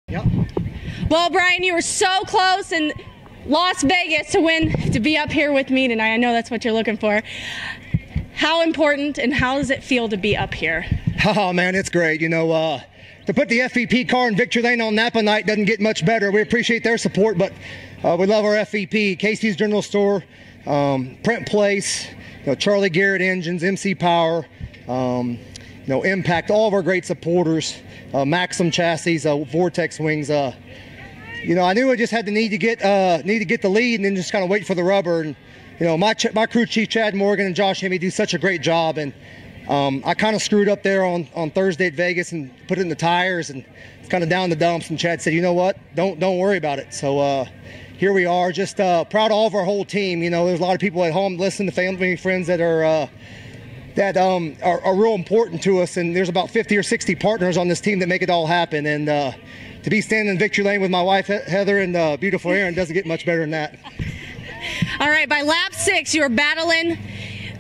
Yep. Well, Brian, you were so close in Las Vegas to be up here with me tonight. I know that's what you're looking for. How important and how does it feel to be up here? Oh, man, it's great. You know, to put the FVP car in victory lane on Napa night doesn't get much better. We appreciate their support, but we love our FVP. Casey's General Store, Print Place, Charlie Garrett Engines, MC Power, Impact, all of our great supporters, Maxim Chassis, Vortex Wings. I knew I just had the need to get the lead and then just kind of wait for the rubber. And my crew chief Chad Morgan and Josh Hemme do such a great job. And I kind of screwed up there on Thursday at Vegas and put it in the tires and it's kind of down the dumps. And Chad said, "You know what? Don't worry about it." So here we are, just proud of all of our whole team. There's a lot of people at home listening to family and friends that are real important to us, and there's about 50 or 60 partners on this team that make it all happen. And to be standing in victory lane with my wife Heather and beautiful Erin doesn't get much better than that. All right, by lap 6, you were battling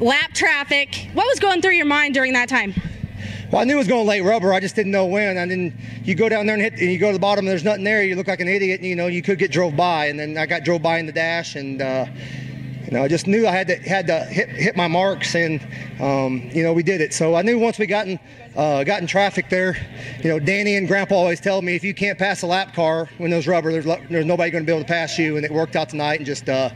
lap traffic. What was going through your mind during that time? Well, I knew it was going late rubber. I just didn't know when. You go down there and you go to the bottom and there's nothing there. You look like an idiot, and you could get drove by. And then I got drove by in the dash, and I just knew I had to hit my marks, and we did it. So I knew once we got in traffic there, Danny and Grandpa always tell me if you can't pass a lap car when there's rubber, there's nobody going to be able to pass you. And it worked out tonight, and just to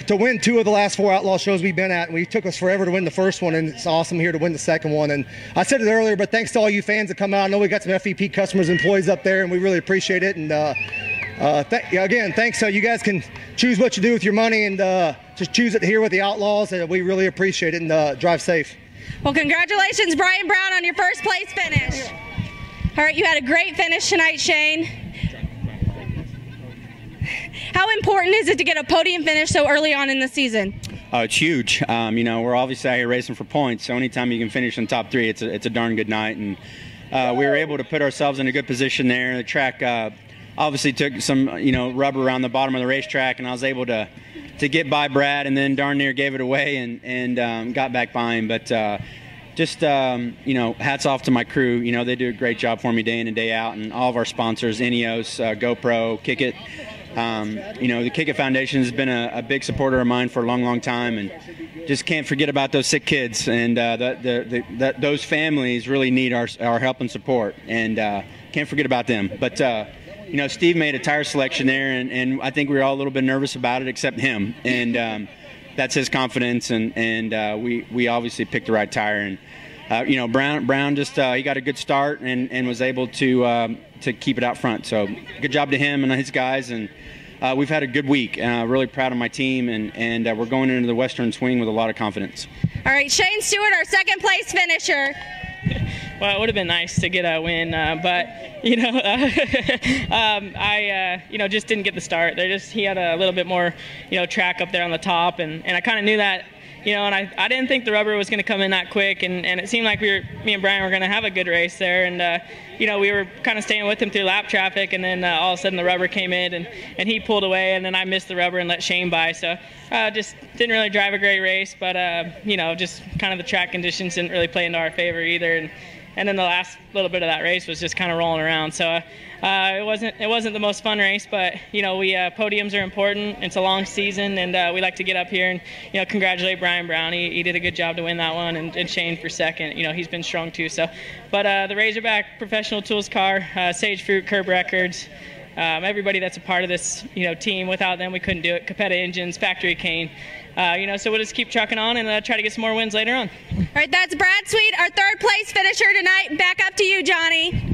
win 2 of the last 4 Outlaw shows we've been at, and we took us forever to win the first one, and it's awesome here to win the second one. And I said it earlier, but thanks to all you fans that come out. I know we got some FVP customers, employees up there, and we really appreciate it. And again, thanks. You guys can choose what you do with your money, and just choose it here with the Outlaws. And we really appreciate it, and drive safe. Well, congratulations, Brian Brown, on your first place finish. All right, you had a great finish tonight, Shane. How important is it to get a podium finish so early on in the season? It's huge. We're obviously out here racing for points, so anytime you can finish in top 3, it's a darn good night. And we were able to put ourselves in a good position there. The track obviously took some, rubber around the bottom of the racetrack, and I was able to get by Brad, and then darn near gave it away and got back by him. But hats off to my crew. They do a great job for me day in and day out, and all of our sponsors, Ineos, GoPro, Kick It. The Kick It Foundation has been a big supporter of mine for a long, long time, and just can't forget about those sick kids. And those families really need our help and support, and can't forget about them. But Steve made a tire selection there, and I think we were all a little bit nervous about it, except him. And that's his confidence, and we obviously picked the right tire. And Brown just he got a good start and was able to keep it out front. So good job to him and his guys, and we've had a good week. Really proud of my team, and we're going into the Western Swing with a lot of confidence. All right, Shane Stewart, our second place finisher. Well, it would have been nice to get a win, but I just didn't get the start. He had a little bit more track up there on the top, and I kind of knew that. And I didn't think the rubber was going to come in that quick, and it seemed like me and Brian were going to have a good race there, and we were kind of staying with him through lap traffic, and then all of a sudden the rubber came in, and he pulled away, and then I missed the rubber and let Shane by, so just didn't really drive a great race, but just kind of the track conditions didn't really play into our favor either, and then the last little bit of that race was just kind of rolling around. So it wasn't the most fun race, but podiums are important. It's a long season, and we like to get up here and congratulate Brian Brown. He did a good job to win that one, and Shane for second. He's been strong too. So, but the Razorback Professional Tools car, Sage Fruit, Curb Records, everybody that's a part of this team. Without them, we couldn't do it. Capetta Engines, Factory Cane. So we'll just keep trucking on and try to get some more wins later on. All right, that's Brad Sweet, our third place finisher tonight. Back up to you, Johnny.